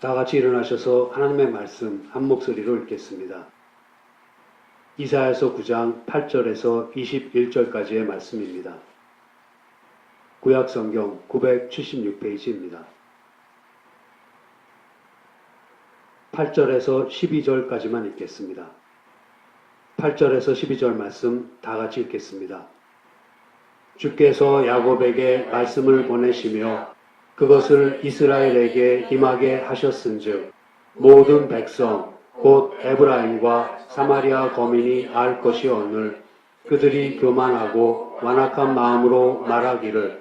다 같이 일어나셔서 하나님의 말씀 한 목소리로 읽겠습니다. 이사야서 9장 8절에서 21절까지의 말씀입니다. 구약성경 976페이지입니다. 8절에서 12절까지만 읽겠습니다. 8절에서 12절 말씀 다 같이 읽겠습니다. 주께서 야곱에게 말씀을 보내시며 그것을 이스라엘에게 임하게 하셨은즉 모든 백성 곧 에브라임과 사마리아 거민이 알 것이오늘 그들이 교만하고 완악한 마음으로 말하기를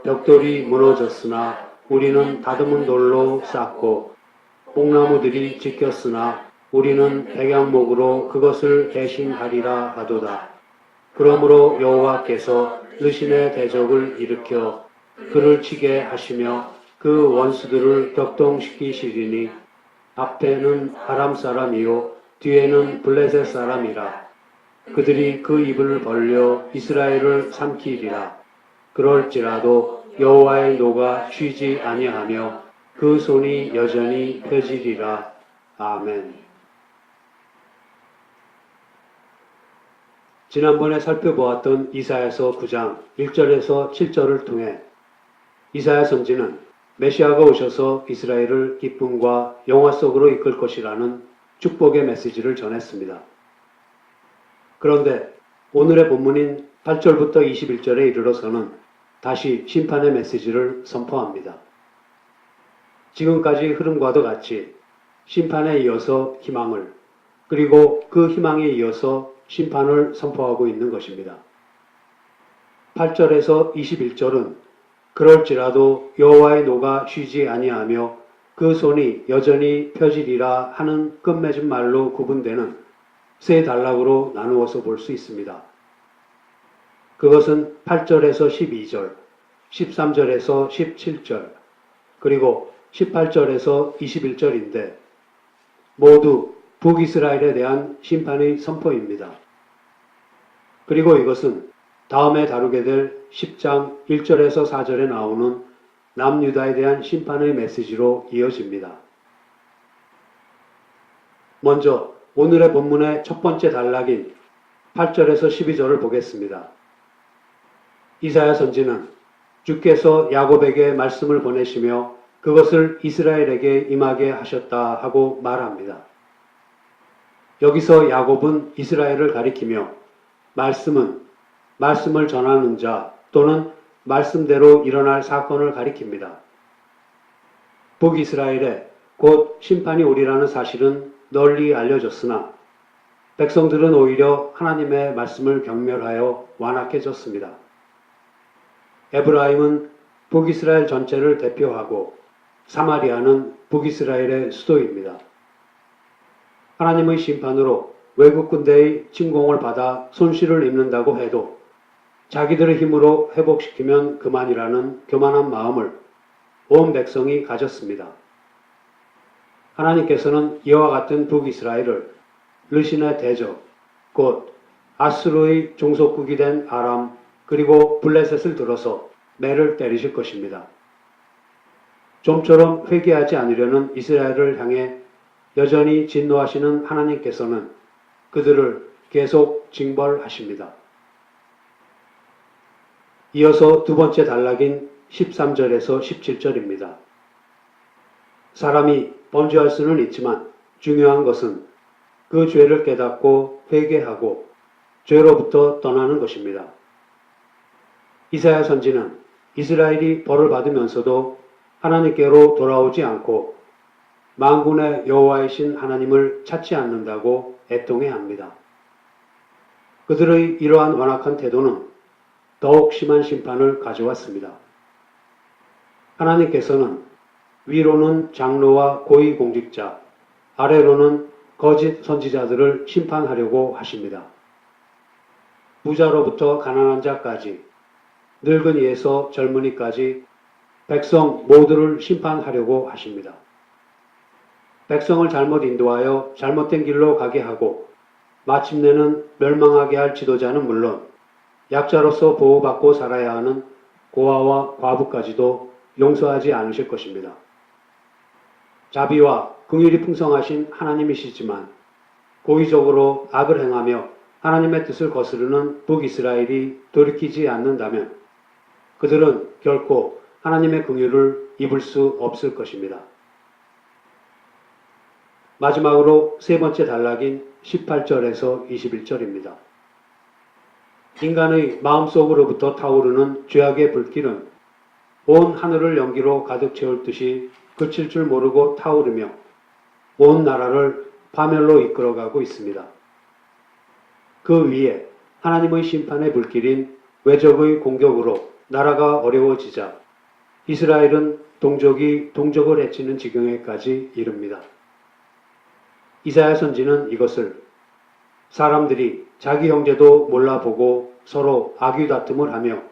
벽돌이 무너졌으나 우리는 다듬은 돌로 쌓고 뽕나무들이 지켰으나 우리는 백양목으로 그것을 대신하리라 하도다. 그러므로 여호와께서 느신의 대적을 일으켜 그를 치게 하시며 그 원수들을 격동시키시리니 앞에는 아람 사람이요 뒤에는 블레셋 사람이라. 그들이 그 입을 벌려 이스라엘을 삼키리라. 그럴지라도 여호와의 노가 쉬지 아니하며 그 손이 여전히 펴지리라. 아멘. 지난번에 살펴보았던 이사야서 9장 1절에서 7절을 통해 이사야 선지는 메시아가 오셔서 이스라엘을 기쁨과 영화 속으로 이끌 것이라는 축복의 메시지를 전했습니다. 그런데 오늘의 본문인 8절부터 21절에 이르러서는 다시 심판의 메시지를 선포합니다. 지금까지 흐름과도 같이 심판에 이어서 희망을, 그리고 그 희망에 이어서 심판을 선포하고 있는 것입니다. 8절에서 21절은 그럴지라도 여호와의 노가 쉬지 아니하며 그 손이 여전히 펴지리라 하는 끝맺은 말로 구분되는 세 단락으로 나누어서 볼 수 있습니다. 그것은 8절에서 12절, 13절에서 17절, 그리고 18절에서 21절인데 모두 북이스라엘에 대한 심판의 선포입니다. 그리고 이것은 다음에 다루게 될 10장 1절에서 4절에 나오는 남유다에 대한 심판의 메시지로 이어집니다. 먼저 오늘의 본문의 첫 번째 단락인 8절에서 12절을 보겠습니다. 이사야 선지는 주께서 야곱에게 말씀을 보내시며 그것을 이스라엘에게 임하게 하셨다 하고 말합니다. 여기서 야곱은 이스라엘을 가리키며 말씀을 전하는 자 또는 말씀대로 일어날 사건을 가리킵니다. 북이스라엘에 곧 심판이 오리라는 사실은 널리 알려졌으나 백성들은 오히려 하나님의 말씀을 경멸하여 완악해졌습니다. 에브라임은 북이스라엘 전체를 대표하고 사마리아는 북이스라엘의 수도입니다. 하나님의 심판으로 외국 군대의 침공을 받아 손실을 입는다고 해도 자기들의 힘으로 회복시키면 그만이라는 교만한 마음을 온 백성이 가졌습니다. 하나님께서는 이와 같은 북이스라엘을 르신의 대적, 곧 아수르의 종속국이 된 아람 그리고 블레셋을 들어서 매를 때리실 것입니다. 좀처럼 회개하지 않으려는 이스라엘을 향해 여전히 진노하시는 하나님께서는 그들을 계속 징벌하십니다. 이어서 두 번째 단락인 13절에서 17절입니다. 사람이 범죄할 수는 있지만 중요한 것은 그 죄를 깨닫고 회개하고 죄로부터 떠나는 것입니다. 이사야 선지는 이스라엘이 벌을 받으면서도 하나님께로 돌아오지 않고 만군의 여호와이신 하나님을 찾지 않는다고 애통해합니다. 그들의 이러한 완악한 태도는 더욱 심한 심판을 가져왔습니다. 하나님께서는 위로는 장로와 고위공직자, 아래로는 거짓 선지자들을 심판하려고 하십니다. 부자로부터 가난한 자까지, 늙은이에서 젊은이까지 백성 모두를 심판하려고 하십니다. 백성을 잘못 인도하여 잘못된 길로 가게 하고 마침내는 멸망하게 할 지도자는 물론 약자로서 보호받고 살아야 하는 고아와 과부까지도 용서하지 않으실 것입니다. 자비와 긍휼이 풍성하신 하나님이시지만 고의적으로 악을 행하며 하나님의 뜻을 거스르는 북이스라엘이 돌이키지 않는다면 그들은 결코 하나님의 긍휼을 입을 수 없을 것입니다. 마지막으로 세 번째 단락인 18절에서 21절입니다. 인간의 마음속으로부터 타오르는 죄악의 불길은 온 하늘을 연기로 가득 채울 듯이 그칠 줄 모르고 타오르며 온 나라를 파멸로 이끌어가고 있습니다. 그 위에 하나님의 심판의 불길인 외적의 공격으로 나라가 어려워지자 이스라엘은 동족이 동족을 해치는 지경에까지 이릅니다. 이사야 선지는 이것을 사람들이 자기 형제도 몰라보고 서로 악유다툼을 하며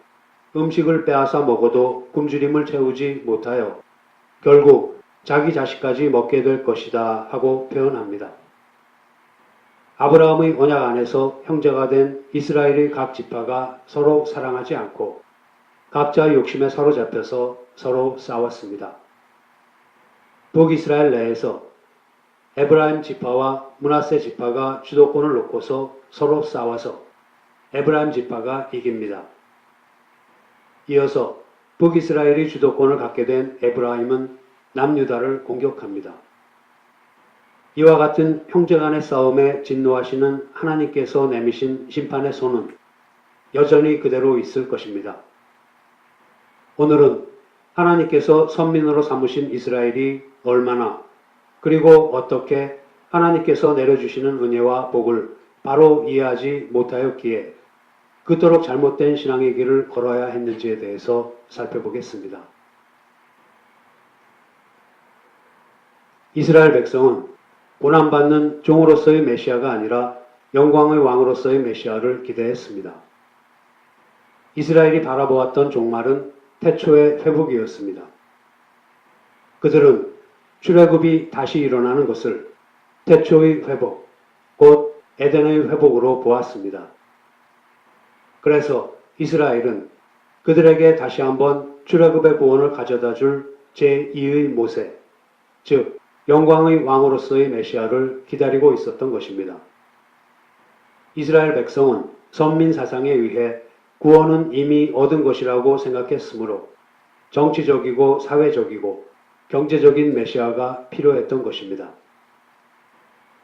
음식을 빼앗아 먹어도 굶주림을 채우지 못하여 결국 자기 자식까지 먹게 될 것이다 하고 표현합니다. 아브라함의 언약 안에서 형제가 된 이스라엘의 각 지파가 서로 사랑하지 않고 각자의 욕심에 사로잡혀서 서로 싸웠습니다. 북이스라엘 내에서 에브라임 지파와 므낫세 지파가 주도권을 놓고서 서로 싸워서 에브라임 지파가 이깁니다. 이어서 북이스라엘이 주도권을 갖게 된 에브라임은 남유다를 공격합니다. 이와 같은 형제 간의 싸움에 진노하시는 하나님께서 내미신 심판의 손은 여전히 그대로 있을 것입니다. 오늘은 하나님께서 선민으로 삼으신 이스라엘이 얼마나 그리고 어떻게 하나님께서 내려주시는 은혜와 복을 바로 이해하지 못하였기에 그토록 잘못된 신앙의 길을 걸어야 했는지에 대해서 살펴보겠습니다. 이스라엘 백성은 고난받는 종으로서의 메시아가 아니라 영광의 왕으로서의 메시아를 기대했습니다. 이스라엘이 바라보았던 종말은 태초의 회복이었습니다. 그들은 출애굽이 다시 일어나는 것을 태초의 회복, 곧 에덴의 회복으로 보았습니다. 그래서 이스라엘은 그들에게 다시 한번 출애굽의 구원을 가져다 줄 제2의 모세, 즉 영광의 왕으로서의 메시아를 기다리고 있었던 것입니다. 이스라엘 백성은 선민 사상에 의해 구원은 이미 얻은 것이라고 생각했으므로 정치적이고 사회적이고 경제적인 메시아가 필요했던 것입니다.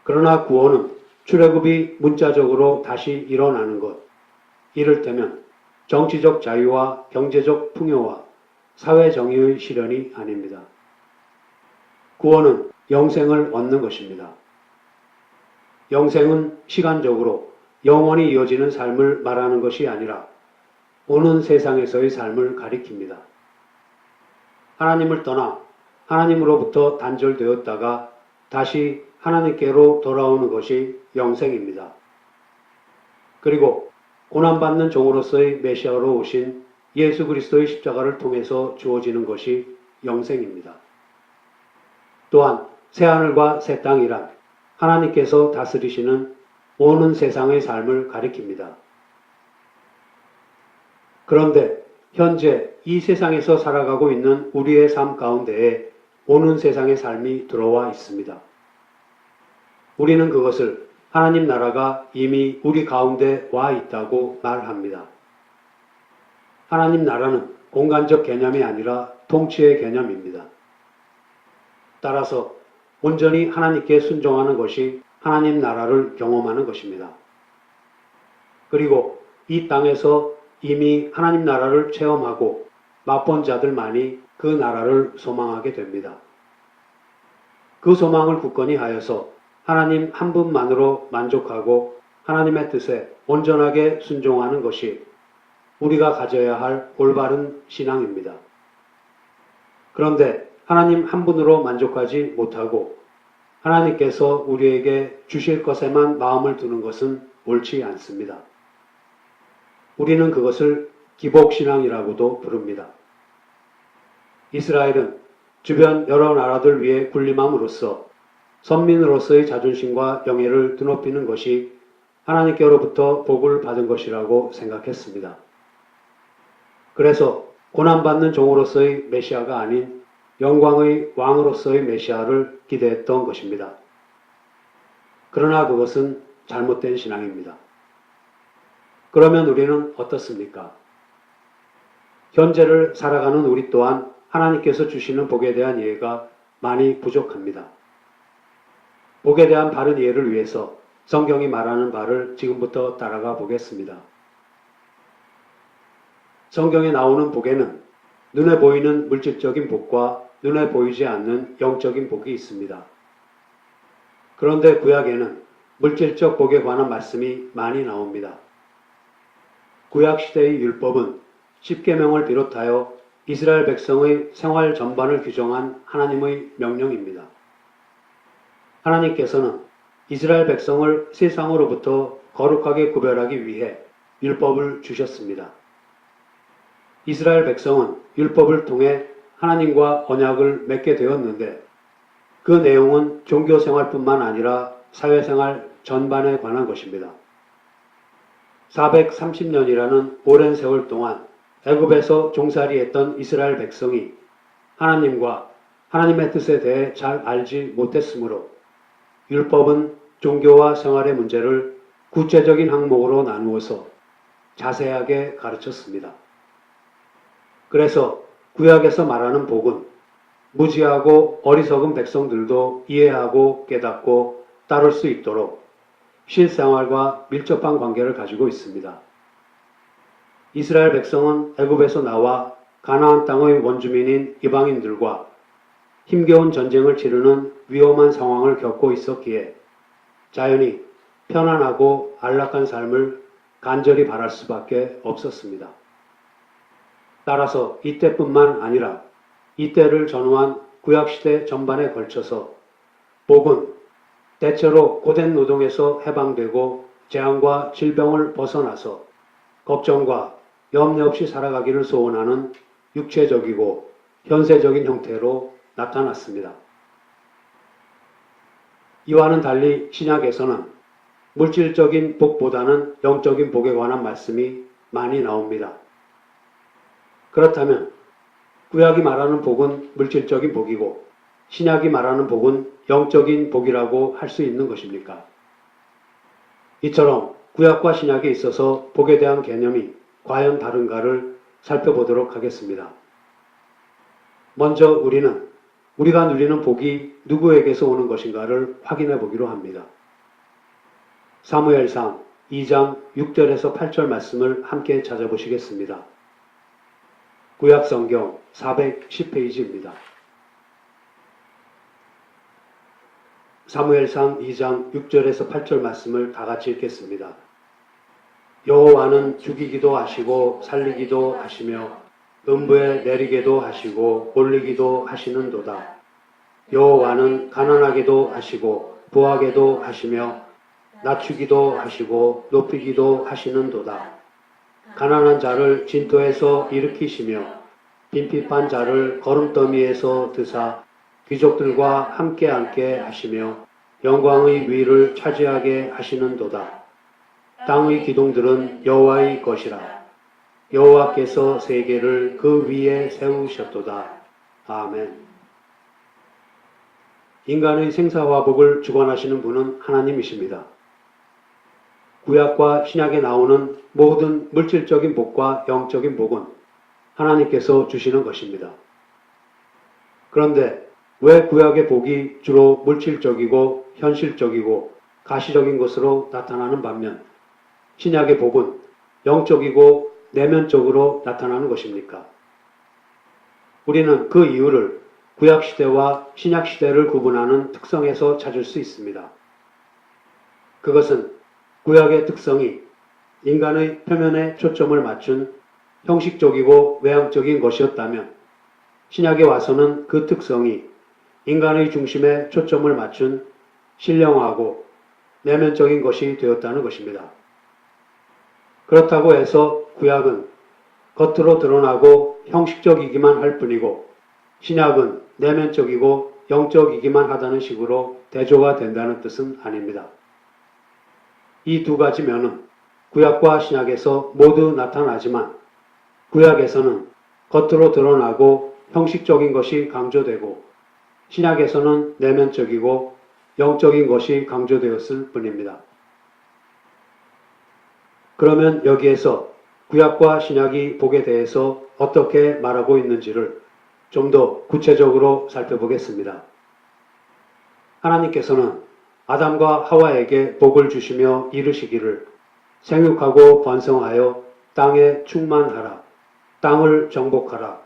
그러나 구원은 출애굽이 문자적으로 다시 일어나는 것, 이를테면 정치적 자유와 경제적 풍요와 사회 정의의 실현이 아닙니다. 구원은 영생을 얻는 것입니다. 영생은 시간적으로 영원히 이어지는 삶을 말하는 것이 아니라 오는 세상에서의 삶을 가리킵니다. 하나님을 떠나 하나님으로부터 단절되었다가 다시 하나님께로 돌아오는 것이 영생입니다. 그리고 고난받는 종으로서의 메시아로 오신 예수 그리스도의 십자가를 통해서 주어지는 것이 영생입니다. 또한 새하늘과 새 땅이란 하나님께서 다스리시는 오는 세상의 삶을 가리킵니다. 그런데 현재 이 세상에서 살아가고 있는 우리의 삶 가운데에 오는 세상의 삶이 들어와 있습니다. 우리는 그것을 하나님 나라가 이미 우리 가운데 와 있다고 말합니다. 하나님 나라는 공간적 개념이 아니라 통치의 개념입니다. 따라서 온전히 하나님께 순종하는 것이 하나님 나라를 경험하는 것입니다. 그리고 이 땅에서 이미 하나님 나라를 체험하고 맛본 자들만이 그 나라를 소망하게 됩니다. 그 소망을 굳건히 하여서 하나님 한 분만으로 만족하고 하나님의 뜻에 온전하게 순종하는 것이 우리가 가져야 할 올바른 신앙입니다. 그런데 하나님 한 분으로 만족하지 못하고 하나님께서 우리에게 주실 것에만 마음을 두는 것은 옳지 않습니다. 우리는 그것을 기복신앙이라고도 부릅니다. 이스라엘은 주변 여러 나라들 위에 군림함으로써 선민으로서의 자존심과 영예를 드높이는 것이 하나님께로부터 복을 받은 것이라고 생각했습니다. 그래서 고난받는 종으로서의 메시아가 아닌 영광의 왕으로서의 메시아를 기대했던 것입니다. 그러나 그것은 잘못된 신앙입니다. 그러면 우리는 어떻습니까? 현재를 살아가는 우리 또한 하나님께서 주시는 복에 대한 이해가 많이 부족합니다. 복에 대한 바른 이해를 위해서 성경이 말하는 바를 지금부터 따라가 보겠습니다. 성경에 나오는 복에는 눈에 보이는 물질적인 복과 눈에 보이지 않는 영적인 복이 있습니다. 그런데 구약에는 물질적 복에 관한 말씀이 많이 나옵니다. 구약 시대의 율법은 십계명을 비롯하여 이스라엘 백성의 생활 전반을 규정한 하나님의 명령입니다. 하나님께서는 이스라엘 백성을 세상으로부터 거룩하게 구별하기 위해 율법을 주셨습니다. 이스라엘 백성은 율법을 통해 하나님과 언약을 맺게 되었는데 그 내용은 종교 생활뿐만 아니라 사회생활 전반에 관한 것입니다. 430년이라는 오랜 세월 동안 애굽에서 종살이했던 이스라엘 백성이 하나님과 하나님의 뜻에 대해 잘 알지 못했으므로 율법은 종교와 생활의 문제를 구체적인 항목으로 나누어서 자세하게 가르쳤습니다. 그래서 구약에서 말하는 복은 무지하고 어리석은 백성들도 이해하고 깨닫고 따를 수 있도록 실생활과 밀접한 관계를 가지고 있습니다. 이스라엘 백성은 애굽에서 나와 가나안 땅의 원주민인 이방인들과 힘겨운 전쟁을 치르는 위험한 상황을 겪고 있었기에 자연히 편안하고 안락한 삶을 간절히 바랄 수밖에 없었습니다. 따라서 이때뿐만 아니라 이때를 전후한 구약시대 전반에 걸쳐서 복은 대체로 고된 노동에서 해방되고 재앙과 질병을 벗어나서 걱정과 염려 없이 살아가기를 소원하는 육체적이고 현세적인 형태로 나타났습니다. 이와는 달리 신약에서는 물질적인 복보다는 영적인 복에 관한 말씀이 많이 나옵니다. 그렇다면 구약이 말하는 복은 물질적인 복이고 신약이 말하는 복은 영적인 복이라고 할 수 있는 것입니까? 이처럼 구약과 신약에 있어서 복에 대한 개념이 과연 다른가를 살펴보도록 하겠습니다. 먼저 우리가 누리는 복이 누구에게서 오는 것인가를 확인해 보기로 합니다. 사무엘상 2장 6절에서 8절 말씀을 함께 찾아보시겠습니다. 구약 성경 410페이지입니다. 사무엘상 2장 6절에서 8절 말씀을 다 같이 읽겠습니다. 여호와는 죽이기도 하시고 살리기도 하시며 음부에 내리게도 하시고 올리기도 하시는도다. 여호와는 가난하게도 하시고 부하게도 하시며 낮추기도 하시고 높이기도 하시는도다. 가난한 자를 진토에서 일으키시며 빈핍한 자를 거름더미에서 드사 귀족들과 함께 앉게 하시며 영광의 위를 차지하게 하시는도다. 땅의 기둥들은 여호와의 것이라. 여호와께서 세계를 그 위에 세우셨도다. 아멘. 인간의 생사화복을 주관하시는 분은 하나님이십니다. 구약과 신약에 나오는 모든 물질적인 복과 영적인 복은 하나님께서 주시는 것입니다. 그런데 왜 구약의 복이 주로 물질적이고 현실적이고 가시적인 것으로 나타나는 반면 신약의 복은 영적이고 내면적으로 나타나는 것입니까? 우리는 그 이유를 구약시대와 신약시대를 구분하는 특성에서 찾을 수 있습니다. 그것은 구약의 특성이 인간의 표면에 초점을 맞춘 형식적이고 외향적인 것이었다면 신약에 와서는 그 특성이 인간의 중심에 초점을 맞춘 신령하고 내면적인 것이 되었다는 것입니다. 그렇다고 해서 구약은 겉으로 드러나고 형식적이기만 할 뿐이고 신약은 내면적이고 영적이기만 하다는 식으로 대조가 된다는 뜻은 아닙니다. 이 두 가지 면은 구약과 신약에서 모두 나타나지만 구약에서는 겉으로 드러나고 형식적인 것이 강조되고 신약에서는 내면적이고 영적인 것이 강조되었을 뿐입니다. 그러면 여기에서 구약과 신약이 복에 대해서 어떻게 말하고 있는지를 좀 더 구체적으로 살펴보겠습니다. 하나님께서는 아담과 하와에게 복을 주시며 이르시기를 생육하고 번성하여 땅에 충만하라. 땅을 정복하라.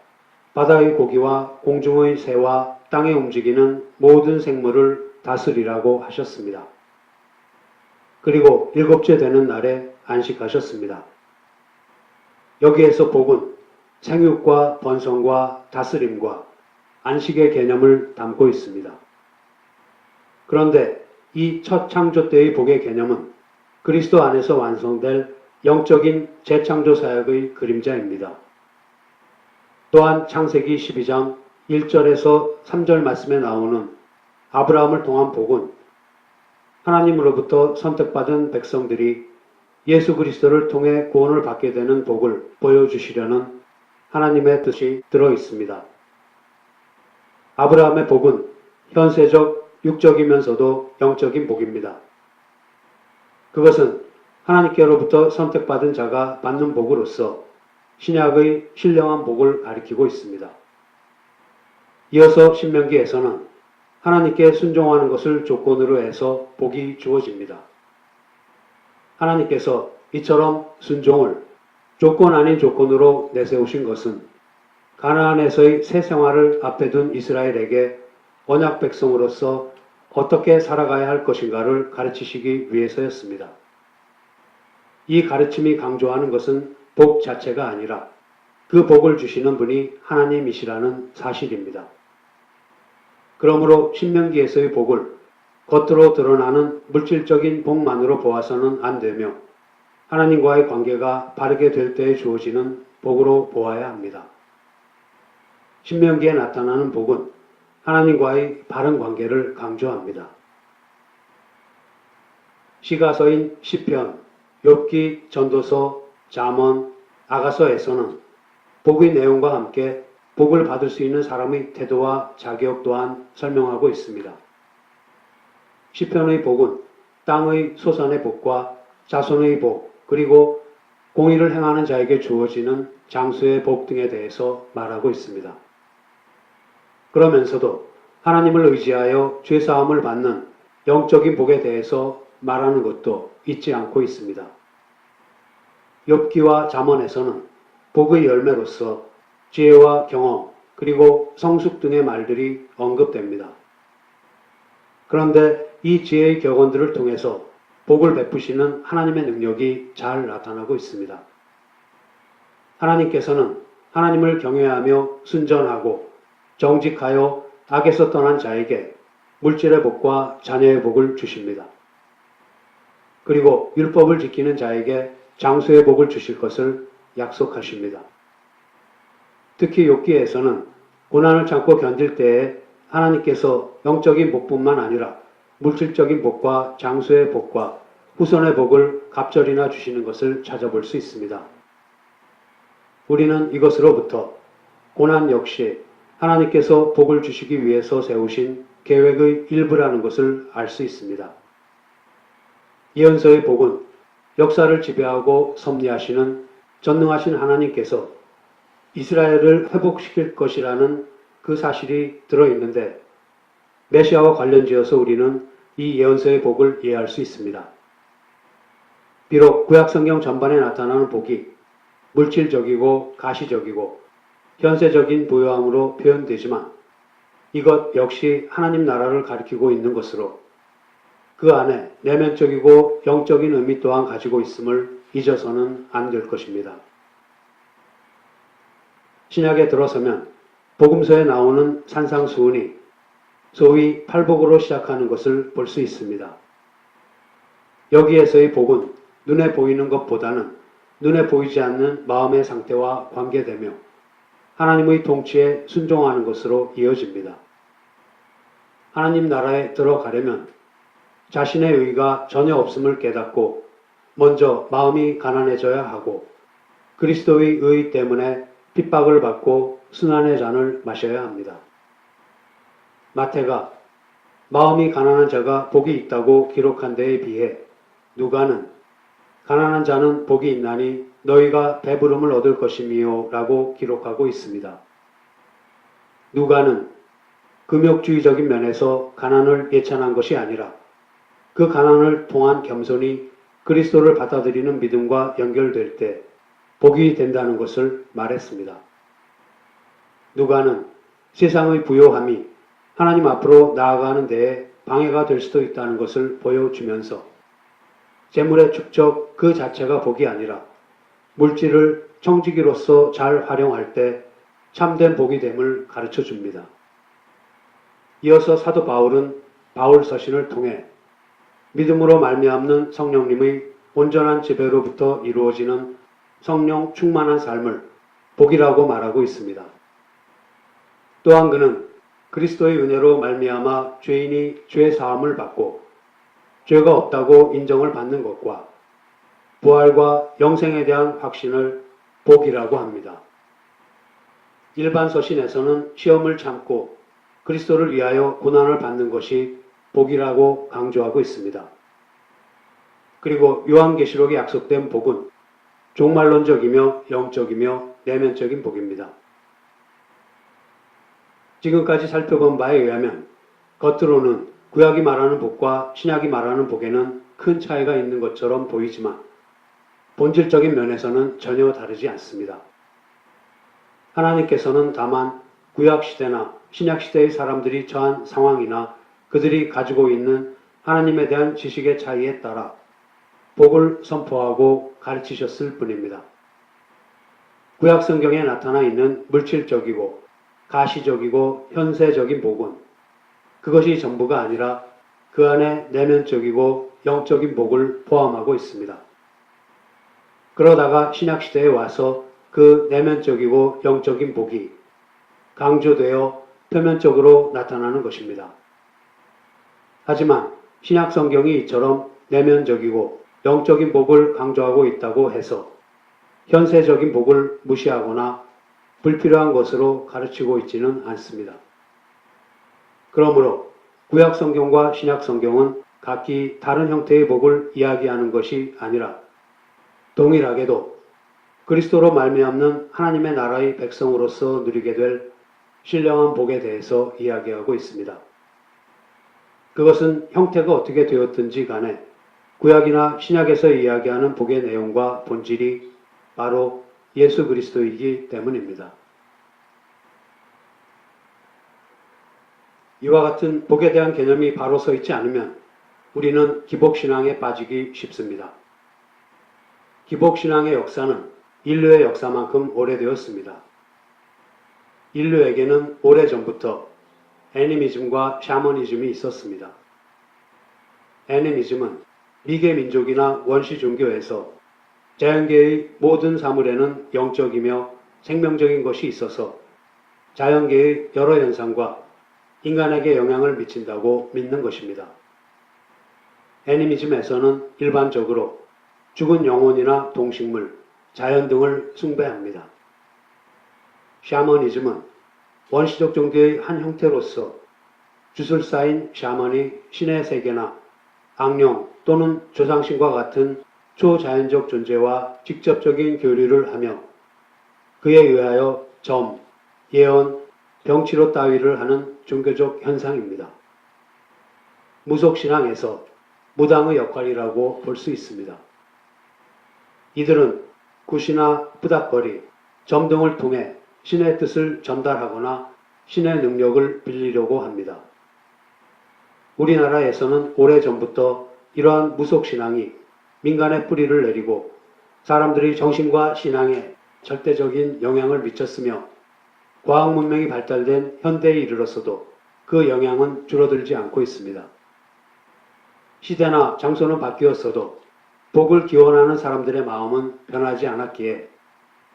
바다의 고기와 공중의 새와 땅에 움직이는 모든 생물을 다스리라고 하셨습니다. 그리고 일곱째 되는 날에 안식하셨습니다. 여기에서 복은 생육과 번성과 다스림과 안식의 개념을 담고 있습니다. 그런데 이 첫 창조 때의 복의 개념은 그리스도 안에서 완성될 영적인 재창조 사역의 그림자입니다. 또한 창세기 12장 1절에서 3절 말씀에 나오는 아브라함을 통한 복은 하나님으로부터 선택받은 백성들이 예수 그리스도를 통해 구원을 받게 되는 복을 보여주시려는 하나님의 뜻이 들어 있습니다. 아브라함의 복은 현세적, 육적이면서도 영적인 복입니다. 그것은 하나님께로부터 선택받은 자가 받는 복으로서 신약의 신령한 복을 가리키고 있습니다. 이어서 신명기에서는 하나님께 순종하는 것을 조건으로 해서 복이 주어집니다. 하나님께서 이처럼 순종을 조건 아닌 조건으로 내세우신 것은 가나안에서의 새 생활을 앞에 둔 이스라엘에게 언약 백성으로서 어떻게 살아가야 할 것인가를 가르치시기 위해서였습니다. 이 가르침이 강조하는 것은 복 자체가 아니라 그 복을 주시는 분이 하나님이시라는 사실입니다. 그러므로 신명기에서의 복을 겉으로 드러나는 물질적인 복만으로 보아서는 안 되며 하나님과의 관계가 바르게 될 때에 주어지는 복으로 보아야 합니다. 신명기에 나타나는 복은 하나님과의 바른 관계를 강조합니다. 시가서인 시편, 욥기, 전도서, 잠언, 아가서에서는 복의 내용과 함께 복을 받을 수 있는 사람의 태도와 자격 또한 설명하고 있습니다. 시편의 복은 땅의 소산의 복과 자손의 복, 그리고 공의를 행하는 자에게 주어지는 장수의 복 등에 대해서 말하고 있습니다. 그러면서도 하나님을 의지하여 죄사함을 받는 영적인 복에 대해서 말하는 것도 잊지 않고 있습니다. 욥기와 잠언에서는 복의 열매로서 지혜와 경험, 그리고 성숙 등의 말들이 언급됩니다. 그런데 이 지혜의 격언들을 통해서 복을 베푸시는 하나님의 능력이 잘 나타나고 있습니다. 하나님께서는 하나님을 경외하며 순전하고 정직하여 악에서 떠난 자에게 물질의 복과 자녀의 복을 주십니다. 그리고 율법을 지키는 자에게 장수의 복을 주실 것을 약속하십니다. 특히 욥기에서는 고난을 참고 견딜 때에 하나님께서 영적인 복뿐만 아니라 물질적인 복과 장수의 복과 후손의 복을 갑절이나 주시는 것을 찾아볼 수 있습니다. 우리는 이것으로부터 고난 역시 하나님께서 복을 주시기 위해서 세우신 계획의 일부라는 것을 알 수 있습니다. 예언서의 복은 역사를 지배하고 섭리하시는 전능하신 하나님께서 이스라엘을 회복시킬 것이라는 그 사실이 들어있는데 메시아와 관련지어서 우리는 이 예언서의 복을 이해할 수 있습니다. 비록 구약성경 전반에 나타나는 복이 물질적이고 가시적이고 현세적인 부요함으로 표현되지만 이것 역시 하나님 나라를 가리키고 있는 것으로 그 안에 내면적이고 영적인 의미 또한 가지고 있음을 잊어서는 안 될 것입니다. 신약에 들어서면 복음서에 나오는 산상수훈이 소위 팔복으로 시작하는 것을 볼 수 있습니다. 여기에서의 복은 눈에 보이는 것보다는 눈에 보이지 않는 마음의 상태와 관계되며 하나님의 통치에 순종하는 것으로 이어집니다. 하나님 나라에 들어가려면 자신의 의가 전혀 없음을 깨닫고 먼저 마음이 가난해져야 하고 그리스도의 의 때문에 핍박을 받고 순환의 잔을 마셔야 합니다. 마태가 마음이 가난한 자가 복이 있다고 기록한 데에 비해 누가는 가난한 자는 복이 있나니 너희가 배부름을 얻을 것이미요 라고 기록하고 있습니다. 누가는 금욕주의적인 면에서 가난을 예찬한 것이 아니라 그 가난을 통한 겸손이 그리스도를 받아들이는 믿음과 연결될 때 복이 된다는 것을 말했습니다. 누가는 세상의 부요함이 하나님 앞으로 나아가는 데에 방해가 될 수도 있다는 것을 보여주면서 재물의 축적 그 자체가 복이 아니라 물질을 청지기로서 잘 활용할 때 참된 복이 됨을 가르쳐 줍니다. 이어서 사도 바울은 바울 서신을 통해 믿음으로 말미암는 성령님의 온전한 지배로부터 이루어지는 성령 충만한 삶을 복이라고 말하고 있습니다. 또한 그는 그리스도의 은혜로 말미암아 죄인이 죄 사함을 받고 죄가 없다고 인정을 받는 것과 부활과 영생에 대한 확신을 복이라고 합니다. 일반 서신에서는 시험을 참고 그리스도를 위하여 고난을 받는 것이 복이라고 강조하고 있습니다. 그리고 요한계시록에 약속된 복은 종말론적이며 영적이며 내면적인 복입니다. 지금까지 살펴본 바에 의하면 겉으로는 구약이 말하는 복과 신약이 말하는 복에는 큰 차이가 있는 것처럼 보이지만 본질적인 면에서는 전혀 다르지 않습니다. 하나님께서는 다만 구약 시대나 신약 시대의 사람들이 처한 상황이나 그들이 가지고 있는 하나님에 대한 지식의 차이에 따라 복을 선포하고 가르치셨을 뿐입니다. 구약 성경에 나타나 있는 물질적이고 가시적이고 현세적인 복은 그것이 전부가 아니라 그 안에 내면적이고 영적인 복을 포함하고 있습니다. 그러다가 신약시대에 와서 그 내면적이고 영적인 복이 강조되어 표면적으로 나타나는 것입니다. 하지만 신약 성경이 이처럼 내면적이고 영적인 복을 강조하고 있다고 해서 현세적인 복을 무시하거나 불필요한 것으로 가르치고 있지는 않습니다. 그러므로 구약 성경과 신약 성경은 각기 다른 형태의 복을 이야기하는 것이 아니라 동일하게도 그리스도로 말미암는 하나님의 나라의 백성으로서 누리게 될 신령한 복에 대해서 이야기하고 있습니다. 그것은 형태가 어떻게 되었든지 간에 구약이나 신약에서 이야기하는 복의 내용과 본질이 바로 예수 그리스도이기 때문입니다. 이와 같은 복에 대한 개념이 바로 서 있지 않으면 우리는 기복신앙에 빠지기 쉽습니다. 기복신앙의 역사는 인류의 역사만큼 오래되었습니다. 인류에게는 오래전부터 애니미즘과 샤머니즘이 있었습니다. 애니미즘은 미개 민족이나 원시 종교에서 자연계의 모든 사물에는 영적이며 생명적인 것이 있어서 자연계의 여러 현상과 인간에게 영향을 미친다고 믿는 것입니다. 애니미즘에서는 일반적으로 죽은 영혼이나 동식물, 자연 등을 숭배합니다. 샤머니즘은 원시적 종교의 한 형태로서 주술사인 샤먼이 신의 세계나 악령 또는 조상신과 같은 초자연적 존재와 직접적인 교류를 하며 그에 의하여 점, 예언, 병치료 따위를 하는 종교적 현상입니다. 무속신앙에서 무당의 역할이라고 볼 수 있습니다. 이들은 굿이나 부닥거리, 점 등을 통해 신의 뜻을 전달하거나 신의 능력을 빌리려고 합니다. 우리나라에서는 오래전부터 이러한 무속신앙이 민간의 뿌리를 내리고 사람들의 정신과 신앙에 절대적인 영향을 미쳤으며 과학문명이 발달된 현대에 이르러서도 그 영향은 줄어들지 않고 있습니다. 시대나 장소는 바뀌었어도 복을 기원하는 사람들의 마음은 변하지 않았기에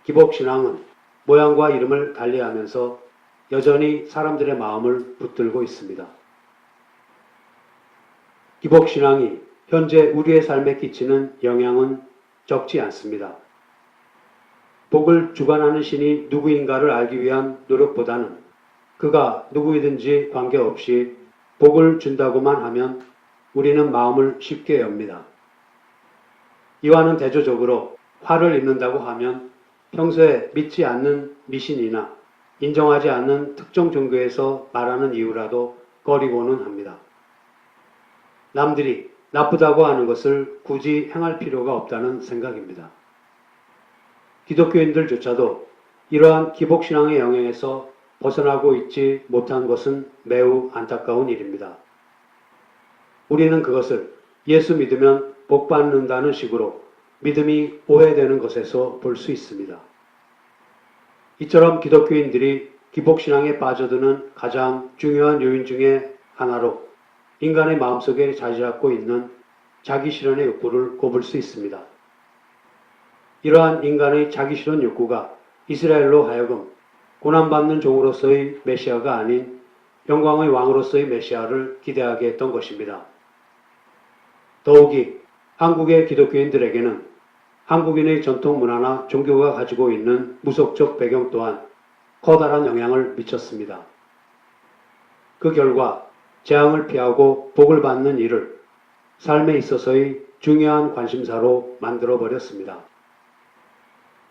기복신앙은 모양과 이름을 달리하면서 여전히 사람들의 마음을 붙들고 있습니다. 기복신앙이 현재 우리의 삶에 끼치는 영향은 적지 않습니다. 복을 주관하는 신이 누구인가를 알기 위한 노력보다는 그가 누구이든지 관계없이 복을 준다고만 하면 우리는 마음을 쉽게 엽니다. 이와는 대조적으로 화를 입는다고 하면 평소에 믿지 않는 미신이나 인정하지 않는 특정 종교에서 말하는 이유라도 꺼리고는 합니다. 남들이 나쁘다고 하는 것을 굳이 행할 필요가 없다는 생각입니다. 기독교인들조차도 이러한 기복신앙의 영향에서 벗어나고 있지 못한 것은 매우 안타까운 일입니다. 우리는 그것을 예수 믿으면 복 받는다는 식으로 믿음이 오해되는 것에서 볼 수 있습니다. 이처럼 기독교인들이 기복신앙에 빠져드는 가장 중요한 요인 중에 하나로 인간의 마음속에 자리 잡고 있는 자기 실현의 욕구를 꼽을 수 있습니다. 이러한 인간의 자기 실현 욕구가 이스라엘로 하여금 고난받는 종으로서의 메시아가 아닌 영광의 왕으로서의 메시아를 기대하게 했던 것입니다. 더욱이 한국의 기독교인들에게는 한국인의 전통 문화나 종교가 가지고 있는 무속적 배경 또한 커다란 영향을 미쳤습니다. 그 결과 재앙을 피하고 복을 받는 일을 삶에 있어서의 중요한 관심사로 만들어버렸습니다.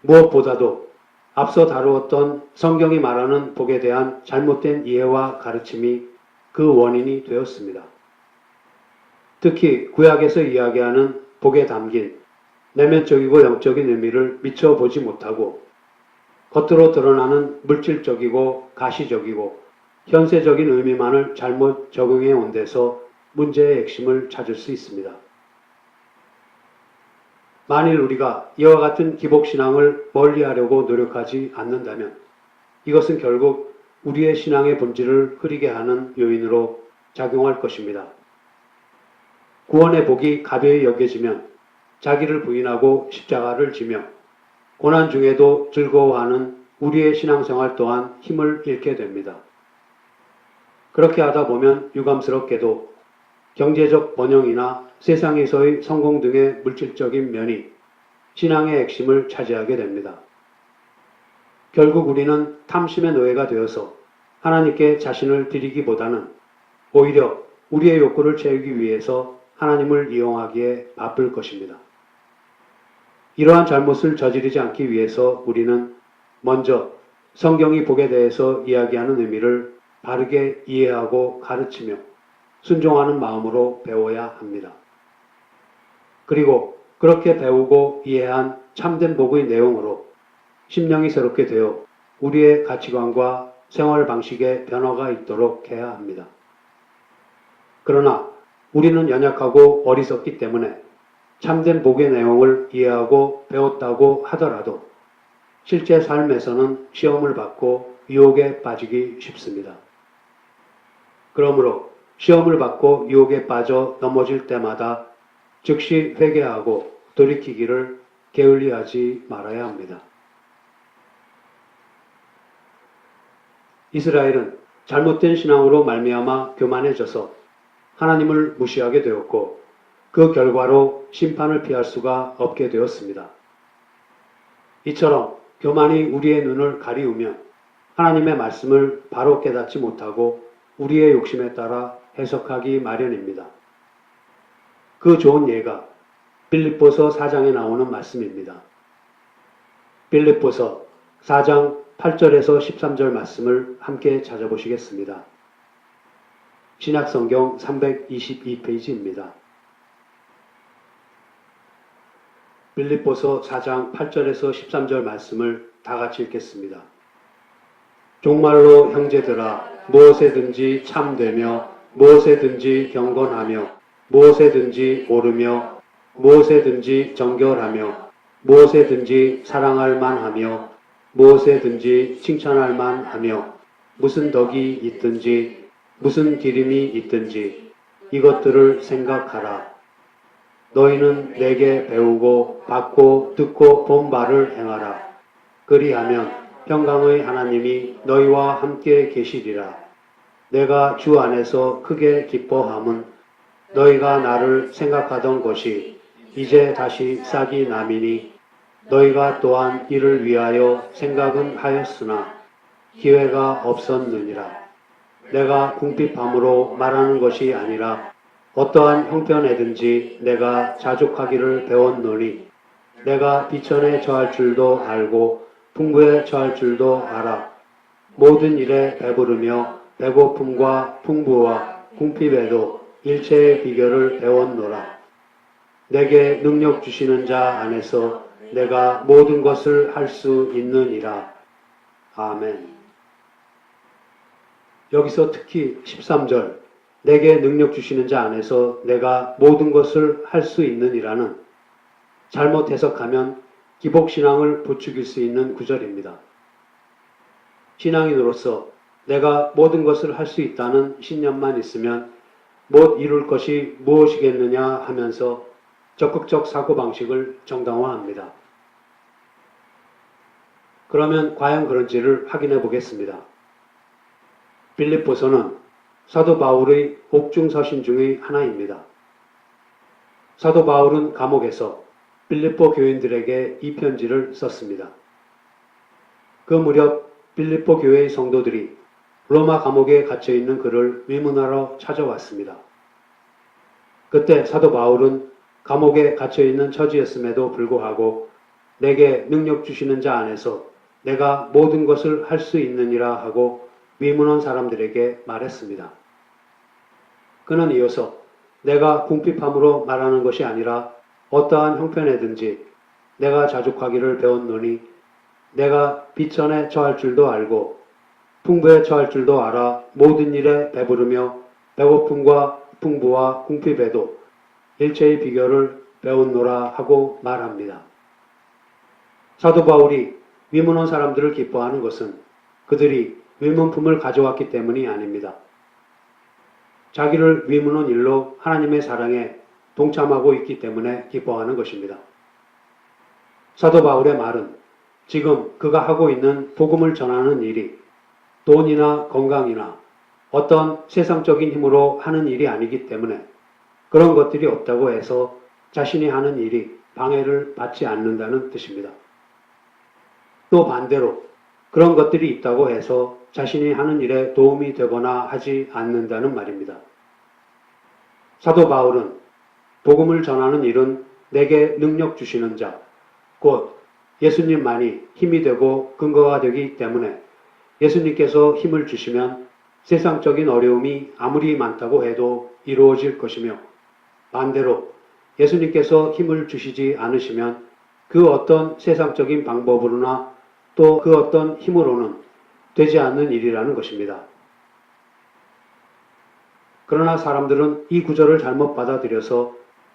무엇보다도 앞서 다루었던 성경이 말하는 복에 대한 잘못된 이해와 가르침이 그 원인이 되었습니다. 특히 구약에서 이야기하는 복에 담긴 내면적이고 영적인 의미를 미처 보지 못하고 겉으로 드러나는 물질적이고 가시적이고 현세적인 의미만을 잘못 적용해 온 데서 문제의 핵심을 찾을 수 있습니다. 만일 우리가 이와 같은 기복신앙을 멀리하려고 노력하지 않는다면 이것은 결국 우리의 신앙의 본질을 흐리게 하는 요인으로 작용할 것입니다. 구원의 복이 가벼이 여겨지면 자기를 부인하고 십자가를 지며 고난 중에도 즐거워하는 우리의 신앙생활 또한 힘을 잃게 됩니다. 그렇게 하다 보면 유감스럽게도 경제적 번영이나 세상에서의 성공 등의 물질적인 면이 신앙의 핵심을 차지하게 됩니다. 결국 우리는 탐심의 노예가 되어서 하나님께 자신을 드리기보다는 오히려 우리의 욕구를 채우기 위해서 하나님을 이용하기에 바쁠 것입니다. 이러한 잘못을 저지르지 않기 위해서 우리는 먼저 성경이 복에 대해서 이야기하는 의미를 바르게 이해하고 가르치며 순종하는 마음으로 배워야 합니다. 그리고 그렇게 배우고 이해한 참된 복의 내용으로 심령이 새롭게 되어 우리의 가치관과 생활 방식에 변화가 있도록 해야 합니다. 그러나 우리는 연약하고 어리석기 때문에 참된 복의 내용을 이해하고 배웠다고 하더라도 실제 삶에서는 시험을 받고 유혹에 빠지기 쉽습니다. 그러므로 시험을 받고 유혹에 빠져 넘어질 때마다 즉시 회개하고 돌이키기를 게을리하지 말아야 합니다. 이스라엘은 잘못된 신앙으로 말미암아 교만해져서 하나님을 무시하게 되었고 그 결과로 심판을 피할 수가 없게 되었습니다. 이처럼 교만이 우리의 눈을 가리우면 하나님의 말씀을 바로 깨닫지 못하고 우리의 욕심에 따라 해석하기 마련입니다. 그 좋은 예가 빌립보서 4장에 나오는 말씀입니다. 빌립보서 4장 8절에서 13절 말씀을 함께 찾아보시겠습니다. 신약성경 322페이지입니다. 빌립보서 4장 8절에서 13절 말씀을 다 같이 읽겠습니다. 종말로 형제들아 무엇에든지 참되며 무엇에든지 경건하며 무엇에든지 오르며 무엇에든지 정결하며 무엇에든지 사랑할 만하며 무엇에든지 칭찬할 만하며 무슨 덕이 있든지 무슨 기림이 있든지 이것들을 생각하라. 너희는 내게 배우고 받고 듣고 본 바를 행하라. 그리하면 평강의 하나님이 너희와 함께 계시리라. 내가 주 안에서 크게 기뻐함은 너희가 나를 생각하던 것이 이제 다시 싹이 나미니 너희가 또한 이를 위하여 생각은 하였으나 기회가 없었느니라. 내가 궁핍함으로 말하는 것이 아니라 어떠한 형편에든지 내가 자족하기를 배웠노니 내가 비천에 처할 줄도 알고 풍부에 처할 줄도 알아. 모든 일에 배부르며 배고픔과 풍부와 궁핍에도 일체의 비결을 배웠노라. 내게 능력 주시는 자 안에서 내가 모든 것을 할 수 있느니라. 아멘. 여기서 특히 13절 내게 능력 주시는 자 안에서 내가 모든 것을 할 수 있느니라는 잘못 해석하면 기복신앙을 부추길 수 있는 구절입니다. 신앙인으로서 내가 모든 것을 할 수 있다는 신념만 있으면 못 이룰 것이 무엇이겠느냐 하면서 적극적 사고방식을 정당화합니다. 그러면 과연 그런지를 확인해 보겠습니다. 빌립보서는 사도 바울의 옥중서신 중의 하나입니다. 사도 바울은 감옥에서 빌립보 교인들에게 이 편지를 썼습니다. 그 무렵 빌립보 교회의 성도들이 로마 감옥에 갇혀있는 그를 위문하러 찾아왔습니다. 그때 사도 바울은 감옥에 갇혀있는 처지였음에도 불구하고 내게 능력 주시는 자 안에서 내가 모든 것을 할 수 있느니라 하고 위문한 사람들에게 말했습니다. 그는 이어서 내가 궁핍함으로 말하는 것이 아니라 어떠한 형편에든지 내가 자족하기를 배웠노니 내가 비천에 처할 줄도 알고 풍부에 처할 줄도 알아 모든 일에 배부르며 배고픔과 풍부와 궁핍에도 일체의 비결을 배웠노라 하고 말합니다. 사도 바울이 위문한 사람들을 기뻐하는 것은 그들이 위문품을 가져왔기 때문이 아닙니다. 자기를 위문한 일로 하나님의 사랑에 동참하고 있기 때문에 기뻐하는 것입니다. 사도 바울의 말은 지금 그가 하고 있는 복음을 전하는 일이 돈이나 건강이나 어떤 세상적인 힘으로 하는 일이 아니기 때문에 그런 것들이 없다고 해서 자신이 하는 일이 방해를 받지 않는다는 뜻입니다. 또 반대로 그런 것들이 있다고 해서 자신이 하는 일에 도움이 되거나 하지 않는다는 말입니다. 사도 바울은 복음을 전하는 일은 내게 능력 주시는 자, 곧 예수님만이 힘이 되고 근거가 되기 때문에 예수님께서 힘을 주시면 세상적인 어려움이 아무리 많다고 해도 이루어질 것이며 반대로 예수님께서 힘을 주시지 않으시면 그 어떤 세상적인 방법으로나 또 그 어떤 힘으로는 되지 않는 일이라는 것입니다. 그러나 사람들은 이 구절을 잘못 받아들여서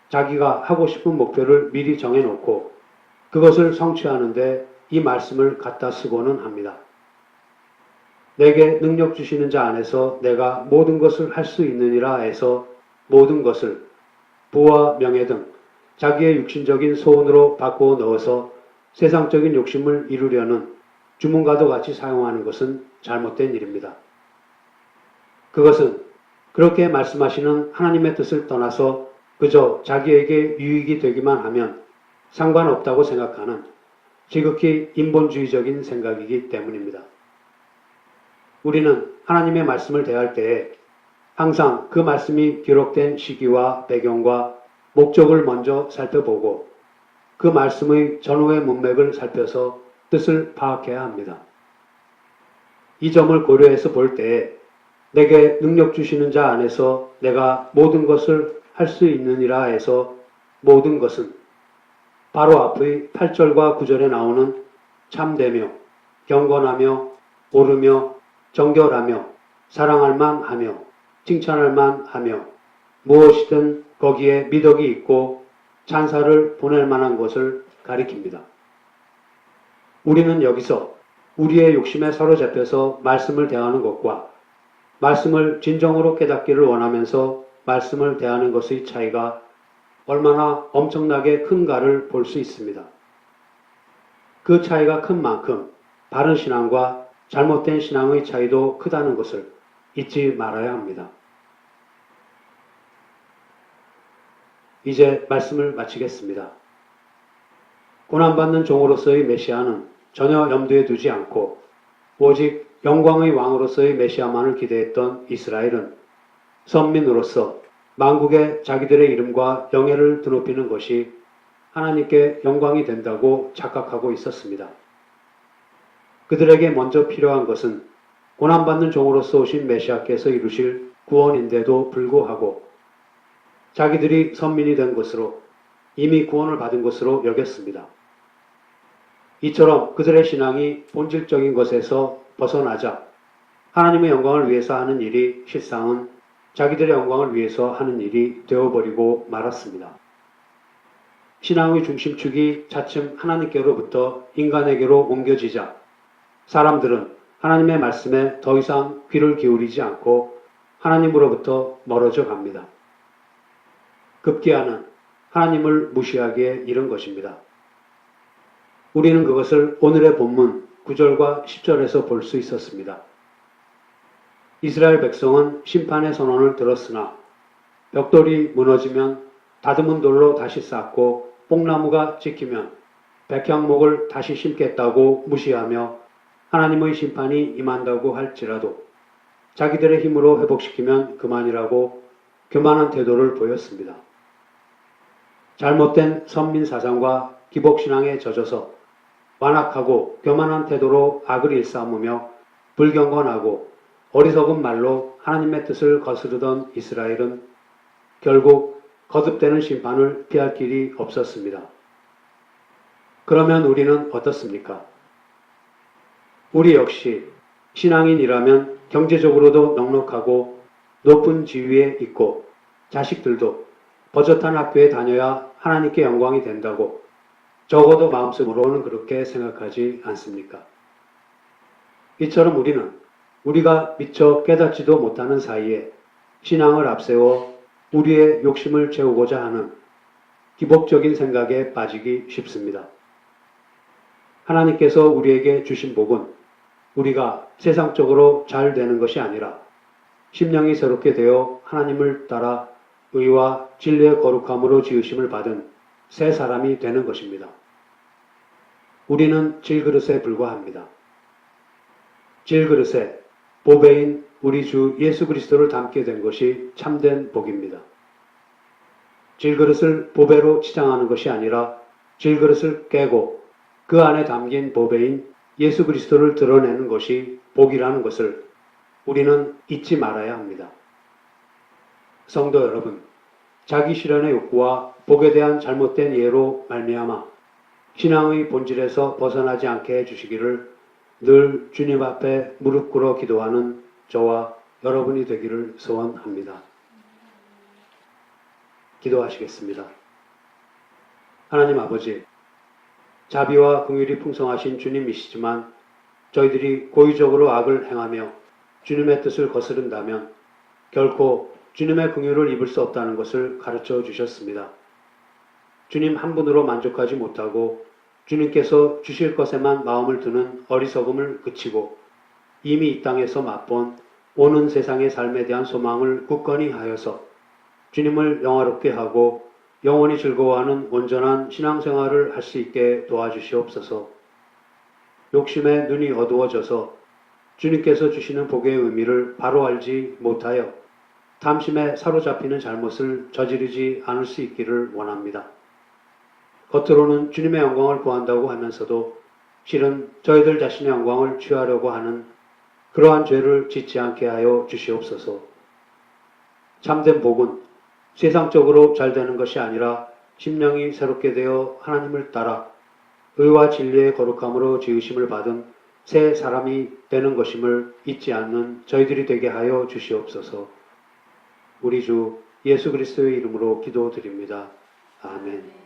자기가 하고 싶은 목표를 미리 정해놓고 그것을 성취하는데 이 말씀을 갖다 쓰고는 합니다. 내게 능력 주시는 자 안에서 내가 모든 것을 할 수 있느니라 해서 모든 것을 부와 명예 등 자기의 육신적인 소원으로 바꾸어 넣어서 세상적인 욕심을 이루려는 주문과도 같이 사용하는 것은 잘못된 일입니다. 그것은 그렇게 말씀하시는 하나님의 뜻을 떠나서 그저 자기에게 유익이 되기만 하면 상관없다고 생각하는 지극히 인본주의적인 생각이기 때문입니다. 우리는 하나님의 말씀을 대할 때에 항상 그 말씀이 기록된 시기와 배경과 목적을 먼저 살펴보고 그 말씀의 전후의 문맥을 살펴서 뜻을 파악해야 합니다. 이 점을 고려해서 볼 때에 내게 능력 주시는 자 안에서 내가 모든 것을 할 수 있느니라 해서 모든 것은 바로 앞의 8절과 9절에 나오는 참되며 경건하며 옳으며 정결하며 사랑할 만하며 칭찬할 만하며 무엇이든 거기에 미덕이 있고 찬사를 보낼 만한 것을 가리킵니다. 우리는 여기서 우리의 욕심에 사로잡혀서 말씀을 대하는 것과 말씀을 진정으로 깨닫기를 원하면서 말씀을 대하는 것의 차이가 얼마나 엄청나게 큰가를 볼 수 있습니다. 그 차이가 큰 만큼 바른 신앙과 잘못된 신앙의 차이도 크다는 것을 잊지 말아야 합니다. 이제 말씀을 마치겠습니다. 고난받는 종으로서의 메시아는 전혀 염두에 두지 않고 오직 영광의 왕으로서의 메시아만을 기대했던 이스라엘은 선민으로서 만국에 자기들의 이름과 영예를 드높이는 것이 하나님께 영광이 된다고 착각하고 있었습니다. 그들에게 먼저 필요한 것은 고난받는 종으로서 오신 메시아께서 이루실 구원인데도 불구하고 자기들이 선민이 된 것으로 이미 구원을 받은 것으로 여겼습니다. 이처럼 그들의 신앙이 본질적인 것에서 벗어나자 하나님의 영광을 위해서 하는 일이 실상은 자기들의 영광을 위해서 하는 일이 되어버리고 말았습니다. 신앙의 중심축이 차츰 하나님께로부터 인간에게로 옮겨지자 사람들은 하나님의 말씀에 더 이상 귀를 기울이지 않고 하나님으로부터 멀어져 갑니다. 급기야는 하나님을 무시하기에 이른 것입니다. 우리는 그것을 오늘의 본문 9절과 10절에서 볼 수 있었습니다. 이스라엘 백성은 심판의 선언을 들었으나 벽돌이 무너지면 다듬은 돌로 다시 쌓고 뽕나무가 지키면 백향목을 다시 심겠다고 무시하며 하나님의 심판이 임한다고 할지라도 자기들의 힘으로 회복시키면 그만이라고 교만한 태도를 보였습니다. 잘못된 선민사상과 기복신앙에 젖어서 완악하고 교만한 태도로 악을 일삼으며 불경건하고 어리석은 말로 하나님의 뜻을 거스르던 이스라엘은 결국 거듭되는 심판을 피할 길이 없었습니다. 그러면 우리는 어떻습니까? 우리 역시 신앙인이라면 경제적으로도 넉넉하고 높은 지위에 있고 자식들도 버젓한 학교에 다녀야 하나님께 영광이 된다고 적어도 마음속으로는 그렇게 생각하지 않습니까? 이처럼 우리는 우리가 미처 깨닫지도 못하는 사이에 신앙을 앞세워 우리의 욕심을 채우고자 하는 기복적인 생각에 빠지기 쉽습니다. 하나님께서 우리에게 주신 복은 우리가 세상적으로 잘 되는 것이 아니라 심령이 새롭게 되어 하나님을 따라 의와 진리의 거룩함으로 지으심을 받은 새 사람이 되는 것입니다. 우리는 질그릇에 불과합니다. 질그릇에 보배인 우리 주 예수 그리스도를 담게 된 것이 참된 복입니다. 질그릇을 보배로 치장하는 것이 아니라 질그릇을 깨고 그 안에 담긴 보배인 예수 그리스도를 드러내는 것이 복이라는 것을 우리는 잊지 말아야 합니다. 성도 여러분, 자기 실현의 욕구와 복에 대한 잘못된 이해로 말미암아 신앙의 본질에서 벗어나지 않게 해주시기를 늘 주님 앞에 무릎 꿇어 기도하는 저와 여러분이 되기를 소원합니다. 기도하시겠습니다. 하나님 아버지, 자비와 긍휼이 풍성하신 주님이시지만 저희들이 고의적으로 악을 행하며 주님의 뜻을 거스른다면 결코 주님의 긍휼을 입을 수 없다는 것을 가르쳐 주셨습니다. 주님 한 분으로 만족하지 못하고 주님께서 주실 것에만 마음을 두는 어리석음을 그치고 이미 이 땅에서 맛본 오는 세상의 삶에 대한 소망을 굳건히 하여서 주님을 영화롭게 하고 영원히 즐거워하는 온전한 신앙생활을 할 수 있게 도와주시옵소서. 욕심에 눈이 어두워져서 주님께서 주시는 복의 의미를 바로 알지 못하여 탐심에 사로잡히는 잘못을 저지르지 않을 수 있기를 원합니다. 겉으로는 주님의 영광을 구한다고 하면서도 실은 저희들 자신의 영광을 취하려고 하는 그러한 죄를 짓지 않게 하여 주시옵소서. 참된 복은 세상적으로 잘 되는 것이 아니라 심령이 새롭게 되어 하나님을 따라 의와 진리의 거룩함으로 지으심을 받은 새 사람이 되는 것임을 잊지 않는 저희들이 되게 하여 주시옵소서. 우리 주 예수 그리스도의 이름으로 기도드립니다. 아멘.